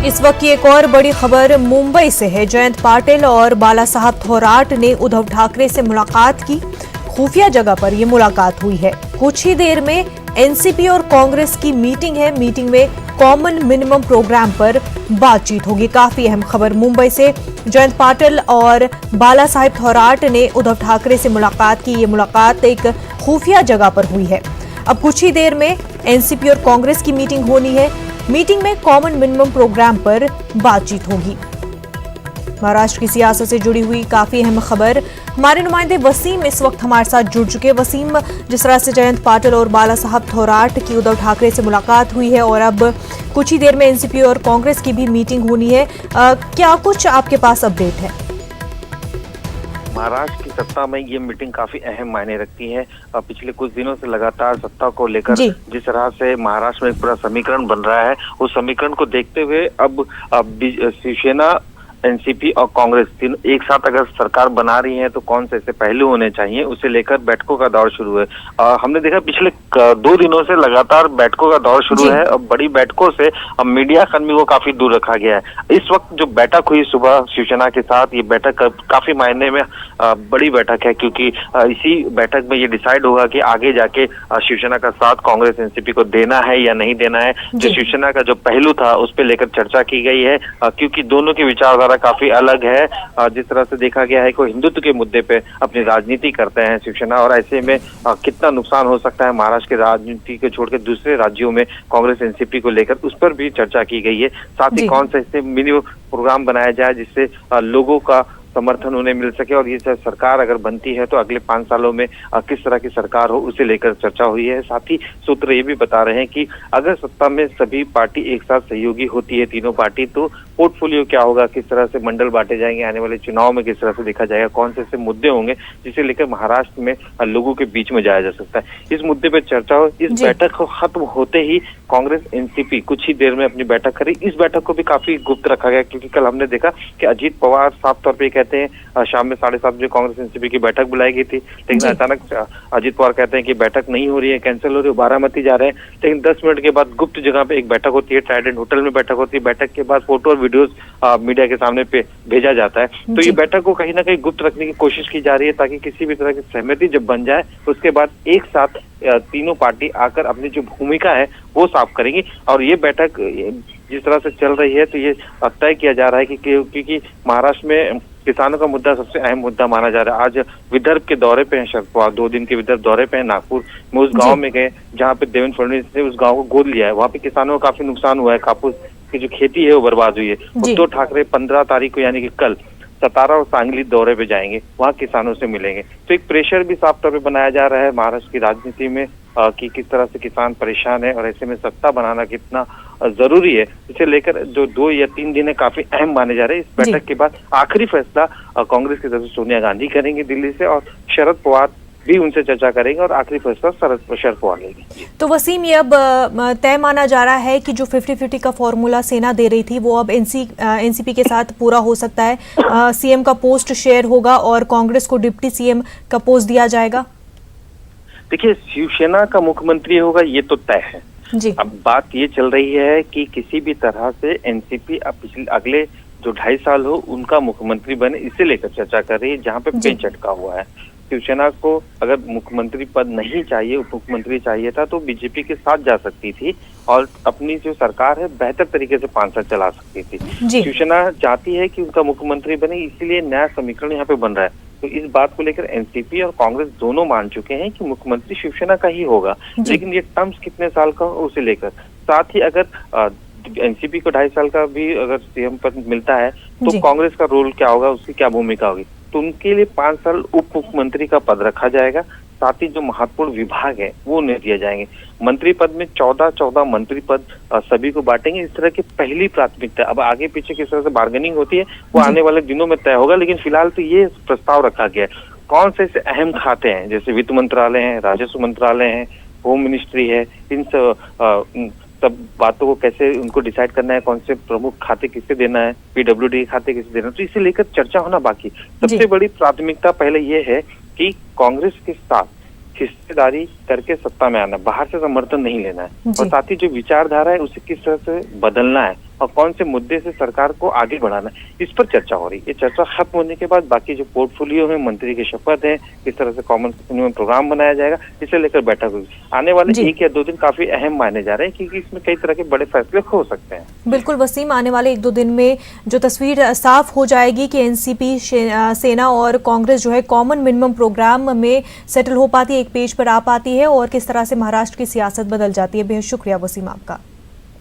इस वक्त की एक और बड़ी खबर मुंबई से है। जयंत पाटिल और बाला साहब थोराट ने उद्धव ठाकरे से मुलाकात की। खुफिया जगह पर यह मुलाकात हुई है। कुछ ही देर में एनसीपी और कांग्रेस की मीटिंग है। मीटिंग में कॉमन मिनिमम प्रोग्राम पर बातचीत होगी। काफी अहम खबर मुंबई से। जयंत पाटिल और बाला साहब थोराट ने उद्धव ठाकरे से मुलाकात की। ये मुलाकात एक खुफिया जगह पर हुई है। अब कुछ ही देर में एनसीपी और कांग्रेस की मीटिंग होनी है। मीटिंग में कॉमन मिनिमम प्रोग्राम पर बातचीत होगी। महाराष्ट्र की सियासत से जुड़ी हुई काफी अहम खबर। हमारे नुमाइंदे वसीम इस वक्त हमारे साथ जुड़ चुके हैं। वसीम, जिस तरह से जयंत पाटिल और बाला साहब थोराट की उद्धव ठाकरे से मुलाकात हुई है और अब कुछ ही देर में एनसीपी और कांग्रेस की भी मीटिंग होनी है, क्या कुछ आपके पास अपडेट है? महाराष्ट्र की सत्ता में ये मीटिंग काफी अहम मायने रखती है। पिछले कुछ दिनों से लगातार सत्ता को लेकर जिस तरह से महाराष्ट्र में एक पूरा समीकरण बन रहा है, उस समीकरण को देखते हुए अब शिवसेना, एनसीपी और कांग्रेस तीनों एक साथ अगर सरकार बना रही है तो कौन से ऐसे पहलू होने चाहिए, उसे लेकर बैठकों का दौर शुरू है। हमने देखा पिछले 2 दिनों से लगातार बैठकों का दौर शुरू है और बड़ी बैठकों से अब मीडिया कर्मी को काफी दूर रखा गया है। इस वक्त जो बैठक हुई सुबह शिवसेना के साथ, ये बैठक काफी मायने में बड़ी बैठक है, क्योंकि इसी बैठक में ये डिसाइड होगा कि आगे जाके शिवसेना का साथ कांग्रेस एनसीपी को देना है या नहीं देना है। जो शिवसेना का जो पहलू था उस पर लेकर चर्चा की गई है, क्योंकि दोनों की विचारधारा काफी अलग है। जिस तरह से देखा गया है कि हिंदुत्व के मुद्दे पे अपनी राजनीति करते हैं शिवसेना, और ऐसे में कितना नुकसान हो सकता है महाराष्ट्र की राजनीति को छोड़कर दूसरे राज्यों में कांग्रेस एनसीपी को लेकर, उस पर भी चर्चा की गई है। साथ ही कौन सा इससे मिनी प्रोग्राम बनाया जाए जिससे लोगों का समर्थन उन्हें मिल सके, और ये सरकार अगर बनती है तो अगले 5 सालों में किस तरह की सरकार हो, उसे लेकर चर्चा हुई है। साथ ही सूत्र ये भी बता रहे हैं कि अगर सत्ता में सभी पार्टी एक साथ सहयोगी होती है, तीनों पार्टी, तो पोर्टफोलियो क्या होगा, किस तरह से मंडल बांटे जाएंगे, आने वाले चुनाव में किस तरह से देखा जाएगा, कौन से ऐसे मुद्दे होंगे जिसे लेकर महाराष्ट्र में लोगों के बीच में जाया जा सकता है। इस मुद्दे पर चर्चा हो। इस बैठक को खत्म होते ही कांग्रेस एनसीपी कुछ ही देर में अपनी बैठक करी। इस बैठक को भी काफी गुप्त रखा गया, क्योंकि कल हमने देखा कि अजीत पवार साफ तौर पर कहते हैं शाम में 7:30 बजे कांग्रेस एनसीपी की बैठक बुलाई गई थी, लेकिन अचानक अजीत पवार कहते हैं कि बैठक नहीं हो रही है, कैंसिल हो रही है, बारामती जा रहे हैं। लेकिन 10 मिनट के बाद गुप्त जगह पे एक बैठक होती है, ट्राइडेंट होटल में बैठक होती है। बैठक के बाद फोटो और वीडियोस मीडिया के सामने पे भेजा जाता है। तो ये बैठक को कहीं ना कहीं गुप्त रखने की कोशिश की जा रही है, ताकि किसी भी तरह की सहमति जब बन जाए उसके बाद एक साथ तीनों पार्टी आकर अपनी जो भूमिका है वो साफ करेंगी। और ये बैठक जिस तरह से चल रही है तो ये तय किया जा रहा है कि क्योंकि महाराष्ट्र में किसानों का मुद्दा सबसे अहम मुद्दा माना जा रहा है। आज विदर्भ के दौरे पे हैं शरद पवार, 2 दिन के विदर्भ दौरे पे हैं। नागपुर में उस गांव में गए जहां पे देवेंद्र फडणवीस ने उस गांव को गोद लिया है। वहां पे किसानों को काफी नुकसान हुआ है, कापूस की जो खेती है वो बर्बाद हुई है। उद्धव ठाकरे 15 तारीख को यानी कि कल सतारा और सांगली दौरे पे जाएंगे, वहाँ किसानों से मिलेंगे। तो एक प्रेशर भी साफ तौर पे बनाया जा रहा है महाराष्ट्र की राजनीति में कि किस तरह से किसान परेशान है और ऐसे में सत्ता बनाना कितना जरूरी है। इसे लेकर जो 2 या 3 दिन है काफी अहम माने जा रहे हैं। इस बैठक के बाद आखिरी फैसला कांग्रेस की तरफ से सोनिया गांधी करेंगे दिल्ली से, और शरद पवार भी उनसे चर्चा करेंगे और आखिरी फैसला शरद पवार लेंगे। तो वसीम, ये अब तय माना जा रहा है कि जो 50-50 का फॉर्मूला सेना दे रही थी वो अब एनसीपी के साथ पूरा हो सकता है। सीएम का पोस्ट शेयर होगा और कांग्रेस को डिप्टी सीएम का पोस्ट दिया जाएगा। देखिए, शिवसेना का मुख्यमंत्री होगा ये तो तय है। अब बात ये चल रही है कि किसी भी तरह से एनसीपी अब अगले जो 2.5 साल हो उनका मुख्यमंत्री बने, इसे लेकर चर्चा कर रही है, जहाँ पे पेंच अटका हुआ है। शिवसेना को अगर मुख्यमंत्री पद नहीं चाहिए, उप मुख्यमंत्री चाहिए था, तो बीजेपी के साथ जा सकती थी और अपनी जो सरकार है बेहतर तरीके से 5 साल चला सकती थी। शिवसेना चाहती है कि उनका मुख्यमंत्री बने, इसीलिए नया समीकरण यहाँ पे बन रहा है। तो इस बात को लेकर एनसीपी और कांग्रेस दोनों मान चुके हैं कि मुख्यमंत्री शिवसेना का ही होगा, लेकिन ये टर्म्स कितने साल का हो उसे लेकर। साथ ही अगर एनसीपी को 2.5 साल का भी अगर सीएम पद मिलता है तो कांग्रेस का रोल क्या होगा, उसकी क्या भूमिका होगी, तो उनके लिए 5 साल उप मुख्यमंत्री का पद रखा जाएगा। साथ ही जो महत्वपूर्ण विभाग है वो उन्हें दिए जाएंगे। मंत्री पद में 14 मंत्री पद सभी को बांटेंगे। इस तरह की पहली प्राथमिकता। अब आगे पीछे किस तरह से बार्गेनिंग होती है वो आने वाले दिनों में तय होगा, लेकिन फिलहाल तो ये प्रस्ताव रखा गया है। कौन से ऐसे अहम खाते हैं जैसे वित्त मंत्रालय है, राजस्व मंत्रालय है, होम मिनिस्ट्री है, इन सब बातों को कैसे उनको डिसाइड करना है, कौन से प्रमुख खाते किसे देना है, पीडब्ल्यूडी खाते किसे देना है, तो इसे लेकर चर्चा होना बाकी। सबसे बड़ी प्राथमिकता पहले ये है कि कांग्रेस के साथ हिस्सेदारी करके सत्ता में आना, बाहर से समर्थन नहीं लेना है, और साथ ही जो विचारधारा है उसे किस तरह से बदलना है और कौन से मुद्दे से सरकार को आगे बढ़ाना है, इस पर चर्चा हो रही है। ये चर्चा खत्म होने के बाद बाकी जो पोर्टफोलियो में मंत्री की शपथ है, किस तरह से कॉमन में प्रोग्राम बनाया जाएगा, इसे लेकर बैठक होगी। आने वाले 1 या 2 दिन काफी अहम माने जा रहे हैं, क्योंकि इसमें कई तरह के बड़े फैसले हो सकते हैं। बिल्कुल वसीम, आने वाले 1-2 दिन में जो तस्वीर साफ हो जाएगी कि एनसीपी, सेना और कांग्रेस जो है कॉमन मिनिमम प्रोग्राम में सेटल हो पाती है, एक पेज पर आ पाती है, और किस तरह से महाराष्ट्र की सियासत बदल जाती है। बेहद शुक्रिया वसीम आपका।